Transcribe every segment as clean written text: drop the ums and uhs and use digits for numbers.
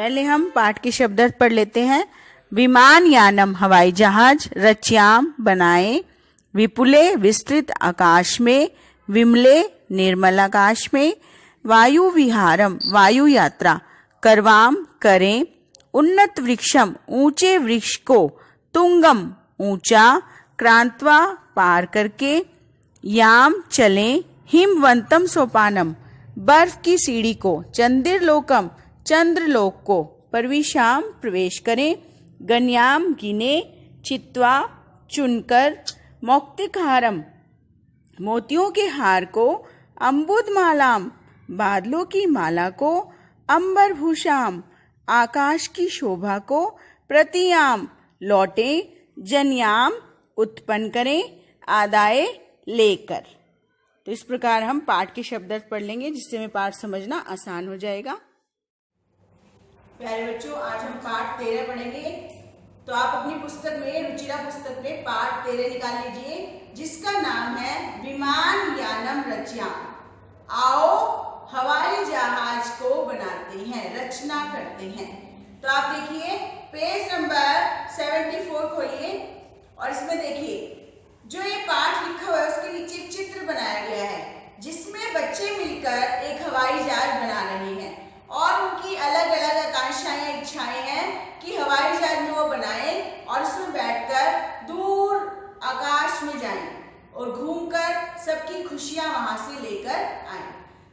पहले हम पाठ के शब्दार्थ पढ़ लेते हैं। विमान यानम हवाई जहाज, रच्याम बनाए, विपुले विस्तृत आकाश में, विमले निर्मल आकाश में, वायु विहारम वायु यात्रा, करवाम करें, उन्नत वृक्षम ऊंचे वृक्ष को, तुंगम ऊंचा, क्रांत्वा पार करके, याम चलें, हिमवंतम सोपानम बर्फ की सीढ़ी को, चंद्रलोकम चंद्रलोक को, परविशाम प्रवेश करें, गन्याम गिने, चित्वा चुनकर, मौक्तिकहारम मोतियों के हार को, अम्बुदमालाम बादलों की माला को, अंबरभूषाम आकाश की शोभा को, प्रतियाम लौटे, जन्याम उत्पन्न करें, आदाय लेकर। तो इस प्रकार हम पाठ के शब्दार्थ पढ़ लेंगे, जिससे हमें पाठ समझना आसान हो जाएगा। प्यारे बच्चों, आज हम पाठ 13 पढ़ेंगे। तो आप अपनी पुस्तक में, रुचिरा पुस्तक में पाठ 13 निकाल लीजिए, जिसका नाम है विमान यानम रच्याम। आओ हवाई जहाज को बनाते हैं, रचना करते हैं। तो आप देखिए पेज नंबर 74 खोलिए और इसमें देखिए जो ये पाठ लिखा हुआ है उसके नीचे एक चित्र बनाया गया है, जिसमें बच्चे मिलकर एक हवाई जहाज बना रहे हैं और उनकी अलग अलग आकांक्षाएं, इच्छाएं हैं कि हवाई जहाज में वो बनाएं और उसमें बैठकर दूर आकाश में जाएं और घूमकर सबकी खुशियां वहां से लेकर आएं।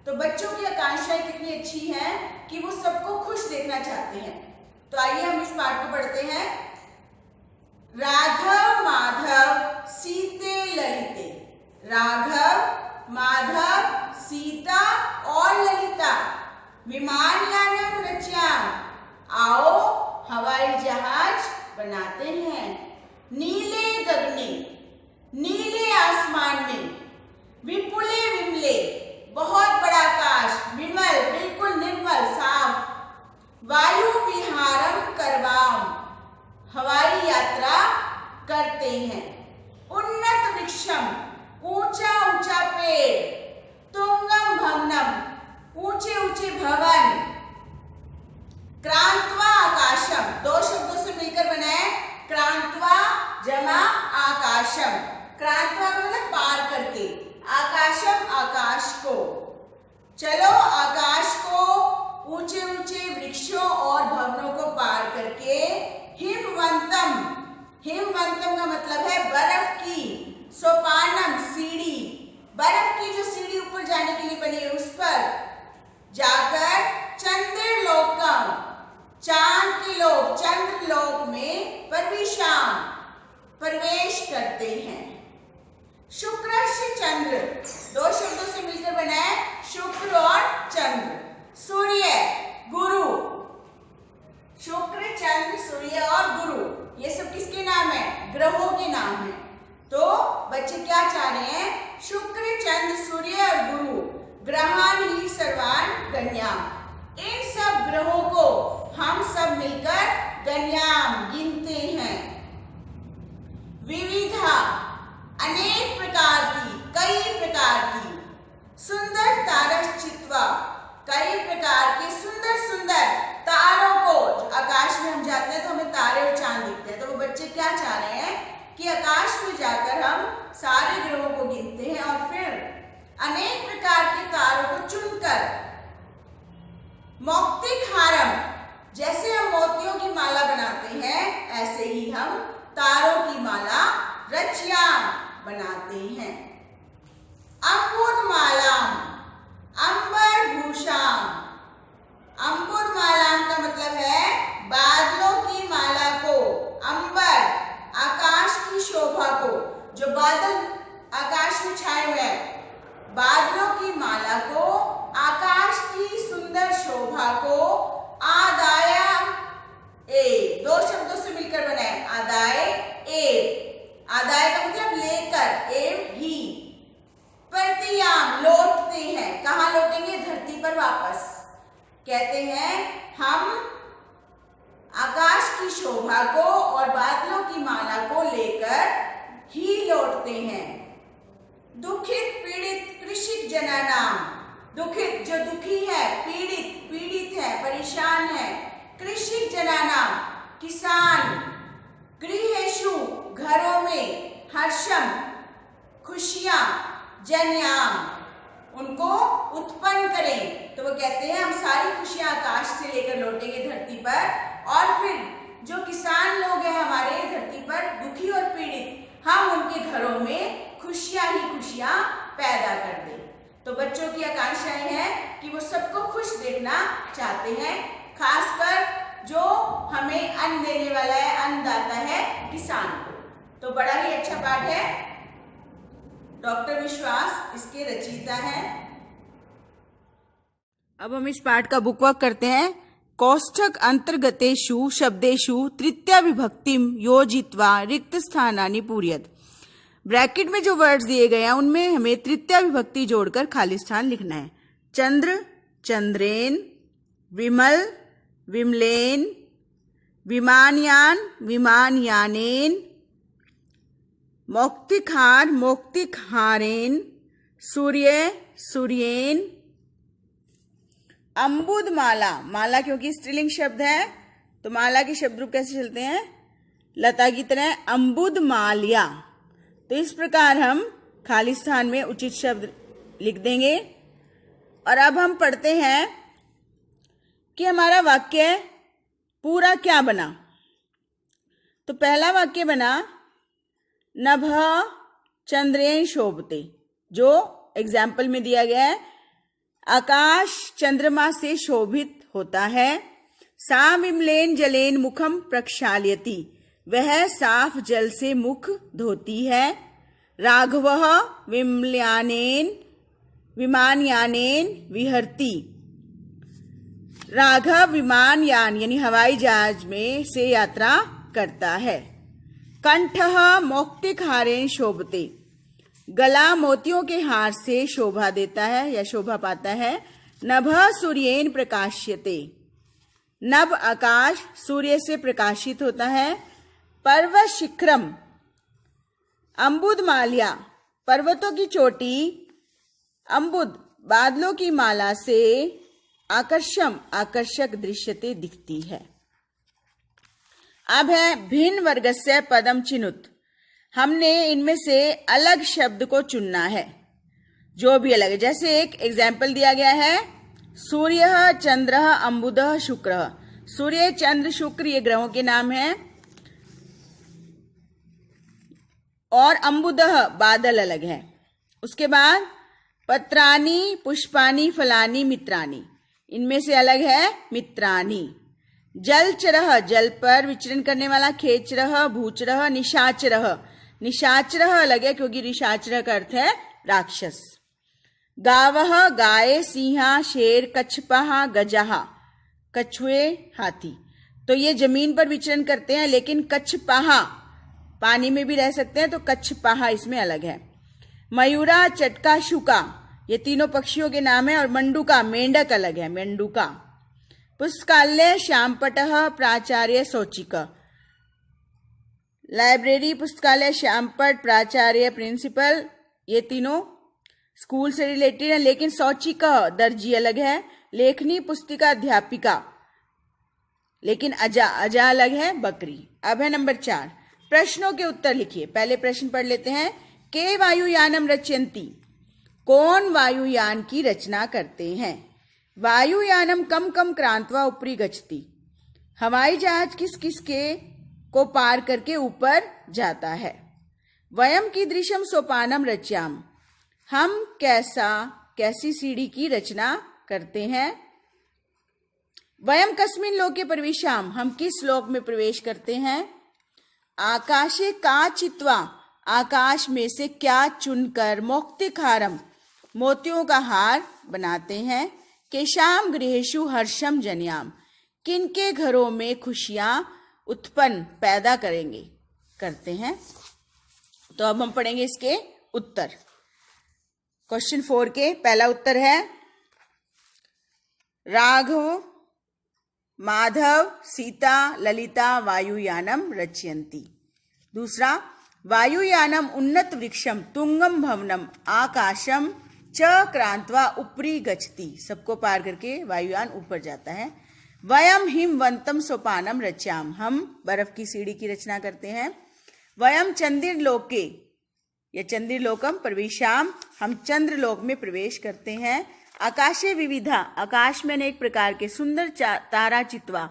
तो बच्चों की आकांक्षाएं कितनी अच्छी हैं कि वो सबको खुश देखना चाहते हैं। तो आइए हम इस पाठ को पढ़ते हैं। राघव माधव सीते ललिते, राघव माधव सीता और ललिता विमान यानम रच्याम, आओ हवाई जहाज बनाते हैं। नीले गगने नीले आसमान में, विपुले विमले बहुत बड़ा आकाश, विमल बिल्कुल निर्मल साफ, वायु विहारम करवाम हवाई यात्रा करते हैं। उन्नत वृक्षम ऊंचा ऊंचा पेड़, तुंगम भवनम ऊंचे ऊंचे भवन, क्रांत्वा आकाशम दो शब्दों से मिलकर बना है, क्रांत्वा जमा आकाशम, क्रांत्वा का मतलब पार करके, आकाशम आकाश को। चलो आकाश को ऊंचे ऊंचे वृक्षों और भवनों को पार करके, हिमवंतम हिमवंतम का मतलब है बर्फ की, सोपानम सीढ़ी, बर्फ की जो सीढ़ी ऊपर जाने के लिए बनी है उस पर जाकर, चंद्रलोकम चांद के लोक चंद्रलोक में, परविशाम प्रवेश करते हैं। शुक्र से चंद्र दो शब्दों से मिलकर बना है, शुक्र और चंद्र, सूर्य गुरु, शुक्र चंद्र सूर्य और गुरु ये सब किसके नाम है? ग्रहों के नाम है। तो बच्चे क्या चाह रहे हैं? शुक्र चंद्र सूर्य और गुरु ग्रहान ही सर्वान गण्याम, इन सब ग्रहों को हम सब मिलकर गण्याम गिनते हैं। विविधा अनेक प्रकार की, कई प्रकार की, सुंदर तारक चित्वा कई प्रकार के सुंदर सुंदर तारों को, आकाश में हम जाते हैं तो हमें तारे और चांद दिखते हैं। तो वो बच्चे क्या चाह रहे हैं कि आकाश में जाकर हम सारे ग्रहों को गिनते हैं और फिर अनेक प्रकार के तारों को चुनकर, मौक्तिकहारम जैसे हम मोतियों की माला बनाते हैं ऐसे ही हम तारों की माला रच्याम बनाते हैं। अंबुदमालाम अंबरभूषाम, अंबुदमालाम का मतलब है बादलों की माला को, अंबर आकाश की शोभा को, जो बादल आकाश में छाए हुए हैं, बादलों की माला को, आकाश की सुंदर शोभा को, आदाया ए दो शब्दों से मिलकर बना है, आदाय ए, आदाय का मतलब लेकर, एव ही, प्रतियाम लौटते हैं, कहाँ लौटेंगे? धरती पर वापस। कहते हैं हम किसान, गृहेषु घरों में, हर्षम खुशियां, जनयाम उनको उत्पन्न करें। तो वो कहते हैं हम सारी खुशियां आकाश से लेकर लौटेंगे धरती पर, और फिर जो किसान लोग हैं हमारे धरती पर दुखी और पीड़ित, हम उनके घरों में खुशियां ही खुशियां पैदा कर दें। तो बच्चों की आकांक्षाएं हैं कि वो सबको खुश देखना चाहते हैं, खासकर जो हमें अन्न देने वाला है, अन्नदाता है किसान को। तो बड़ा ही अच्छा पाठ है। डॉक्टर विश्वास इसके रचयिता हैं। अब हम इस पाठ का बुक वर्क करते हैं। कोष्ठक अंतर्गतेषु शब्देषु तृतीया विभक्तिम योजित्वा रिक्त स्थानानि पूरयत। ब्रैकेट में जो वर्ड्स दिए गए हैं उनमें हमें तृतीया विभक्ति जोड़कर खाली स्थान लिखना है। चंद्र, चंद्रेन, विमल, विमलेन, विमानयान, विमानयानेन, मौक्तिकहार, मौक्तिकहारेन, सूर्य, सूर्येन, अम्बुदमाला, माला क्योंकि स्त्रीलिंग शब्द है तो माला के शब्द रूप कैसे चलते हैं, लता की तरह अम्बुदमाल्या। तो इस प्रकार हम खाली स्थान में उचित शब्द लिख देंगे। और अब हम पढ़ते हैं कि हमारा वाक्य पूरा क्या बना। तो पहला वाक्य बना नभः चंद्रेण शोभते, जो एग्जाम्पल में दिया गया है। आकाश चंद्रमा से शोभित होता है। सा विमलेन जलेन मुखम प्रक्षाल्यति, वह साफ जल से मुख धोती है। राघवः विमल्यानेन विमानयानेन विहरति, राघव विमानयान यानी हवाई जहाज में से यात्रा करता है। कंठः मौक्तिकहारेण शोभते, गला मोतियों के हार से शोभा देता है या शोभा पाता है। नभः सूर्येन प्रकाश्यते, नभ आकाश सूर्य से प्रकाशित होता है। पर्वत शिखरम अम्बुदमाल्या, पर्वतों की चोटी अम्बुद बादलों की माला से आकर्षक दृश्यते दिखती है। अब है भिन्न वर्गस्य पदम चिनुत, हमने इनमें से अलग शब्द को चुनना है, जो भी अलग है। जैसे एक एग्जाम्पल दिया गया है, सूर्य चंद्र अम्बुद शुक्र। सूर्य चंद्र शुक्र ये ग्रहों के नाम हैं, और अम्बुद बादल अलग है। उसके बाद पत्रानी पुष्पानी फलानी मित्रानी, इनमें से अलग है मित्रानी। जलचरः जल पर विचरण करने वाला। खेचरः भूचरः निशाचरः, निशाचरः अलग है क्योंकि निशाचरः का अर्थ है राक्षस। गावः गाय, सिंहा शेर, कच्छपः गजः कछुए हाथी। तो ये जमीन पर विचरण करते हैं, लेकिन कच्छपः पानी में भी रह सकते हैं, तो कच्छपः इसमें अलग है। मयूरा चटका शुका, ये तीनों पक्षियों के नाम है। और मंडूका मेंढक अलग है, मेंढुका। पुस्तकालय श्यामपटः प्राचार्य शौचिक, लाइब्रेरी पुस्तकालय श्यामपट प्राचार्य प्रिंसिपल, ये तीनों स्कूल से रिलेटेड है। लेकिन शौचिक दर्जी अलग है। लेखनी पुस्तिका अध्यापिका, लेकिन अजा अलग है बकरी। अब है नंबर 4, प्रश्नों के उत्तर लिखिए। पहले प्रश्न पढ़ लेते हैं। के वायुयानम रचयन्ति, कौन वायुयान की रचना करते हैं। वायुयानम कम कम क्रांत्वा ऊपरी गच्छति, हवाई जहाज किस किस के को पार करके ऊपर जाता है। वयम कीदृशम सोपानम रच्याम, हम कैसी सीढ़ी की रचना करते हैं। वयम कस्मिन लोके प्रविशाम, हम किस लोक में प्रवेश करते हैं। आकाशे का चित्वा, आकाश में से क्या चुनकर मौक्तिकहारम, मोतियों का हार बनाते हैं। केशाम गृहेषु हर्षम जनयाम, किनके घरों में खुशियां उत्पन्न पैदा करते हैं। तो अब हम पढ़ेंगे इसके उत्तर। क्वेश्चन 4 के पहला उत्तर है राघव माधव सीता ललिता वायुयानम रचयन्ति। दूसरा, वायुयानम उन्नत वृक्षम तुंगम भवनम आकाशम च क्रांत्वा ऊपरी गच्छति, सबको पार करके वायुयान ऊपर जाता है। वयम हिमवंतम सोपानम रच्याम, हम बर्फ की सीढ़ी की रचना करते हैं। वयम चंद्रलोके या चंद्रलोकम प्रवेशाम, हम चंद्रलोक में प्रवेश करते हैं। आकाशे विविधा, आकाश में अनेक प्रकार के सुंदर तारा चित्वा,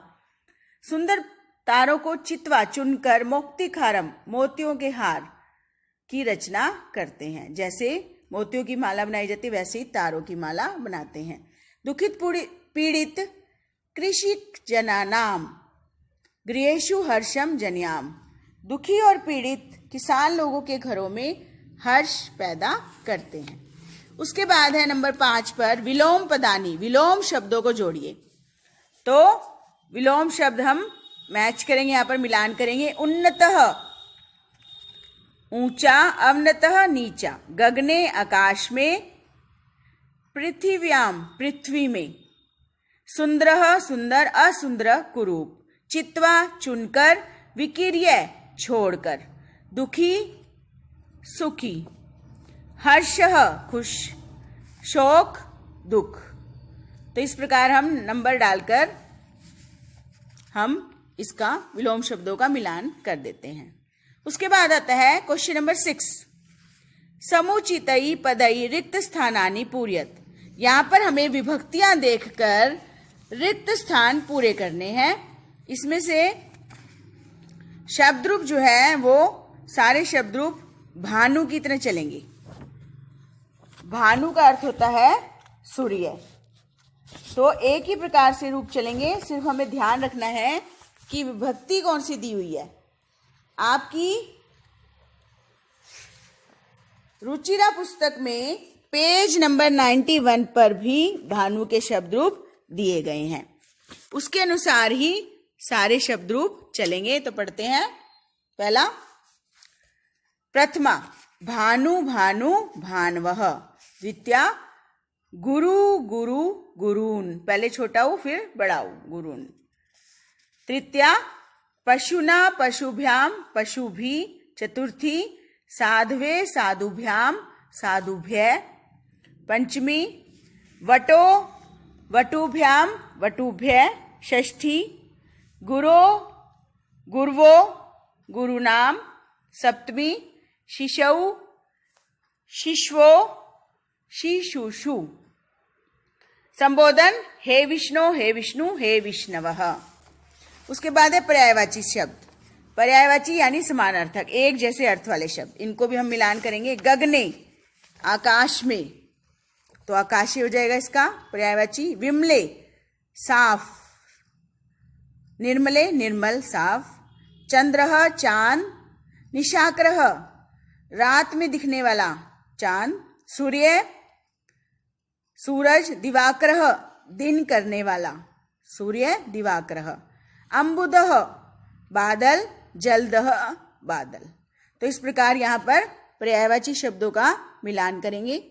सुंदर तारों को चित्वा चुनकर मोक्तिखारम, मोतियों के हार की रचना करते हैं। जैसे मोतियों की माला बनाई जाती है वैसे ही तारों की माला बनाते हैं। दुखित पीड़ित कृषिक जनानाम गृहेषु हर्षम जन्याम, दुखी और पीड़ित किसान लोगों के घरों में हर्ष पैदा करते हैं। उसके बाद है नंबर 5 पर विलोम पदानी, विलोम शब्दों को जोड़िए। तो विलोम शब्द हम मैच करेंगे, यहां पर मिलान करेंगे। उन्नतः ऊंचा, अवनतः नीचा, गगने आकाश में, पृथिव्याम पृथ्वी में, सुंदरः सुंदर, असुंदर कुरूप, चित्वा चुनकर, विकीर्य छोड़कर, दुखी सुखी, हर्षः खुश, शोक दुख। तो इस प्रकार हम नंबर डालकर हम इसका विलोम शब्दों का मिलान कर देते हैं। उसके बाद आता है क्वेश्चन नंबर 6, समुचितई पदई रिक्त स्थानानि पूर्यत। यहां पर हमें विभक्तियां देखकर रिक्त स्थान पूरे करने हैं। इसमें से शब्द रूप जो है वो सारे शब्द रूप भानु की तरह चलेंगे। भानु का अर्थ होता है सूर्य, तो एक ही प्रकार से रूप चलेंगे। सिर्फ हमें ध्यान रखना है कि विभक्ति कौन सी दी हुई है। आपकी रुचिरा पुस्तक में पेज नंबर 91 पर भी भानु के शब्द रूप दिए गए हैं, उसके अनुसार ही सारे शब्द रूप चलेंगे। तो पढ़ते हैं। पहला, प्रथमा भानु भानु भानवः, द्वितीया गुरु गुरु गुरून्, पहले छोटा ऊ फिर बड़ा ऊ गुरून्, तृतीया पशुना पशुभ्याम पशुभि, चतुर्थी साध्वे साधुभ्याम साधुभ्य, पंचमी वटो वटुभ्याम वटुभ्य, षष्ठी गुरो गुर्वो गुरुनाम, सप्तमी शिशौ शिश्वो शिशुषु। संबोधन हे विष्णु हे विष्णवः। उसके बाद है पर्यायवाची शब्द। पर्यायवाची यानी समानार्थक, एक जैसे अर्थ वाले शब्द, इनको भी हम मिलान करेंगे। गगने आकाश में, तो आकाशी हो जाएगा इसका पर्यायवाची। विमले साफ, निर्मले निर्मल साफ। चंद्रः चांद, निशाकरः रात में दिखने वाला चांद। सूर्य सूरज, दिवाकरः दिन करने वाला सूर्य दिवाकरः। अम्बुदः बादल, जलदः बादल। तो इस प्रकार यहां पर पर्यायवाची शब्दों का मिलान करेंगे।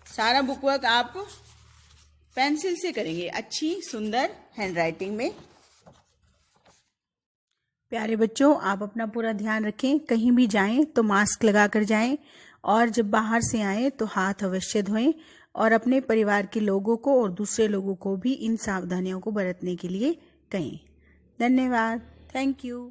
सारा बुकवर्क आप पेंसिल से करेंगे, अच्छी सुंदर हैंडराइटिंग में। प्यारे बच्चों, आप अपना पूरा ध्यान रखें। कहीं भी जाएं तो मास्क लगा कर जाएं, और जब बाहर से आएं तो हाथ अवश्य धोएं, और अपने परिवार के लोगों को और दूसरे लोगों को भी इन सावधानियों को बरतने के लिए कहें। धन्यवाद। Thank you.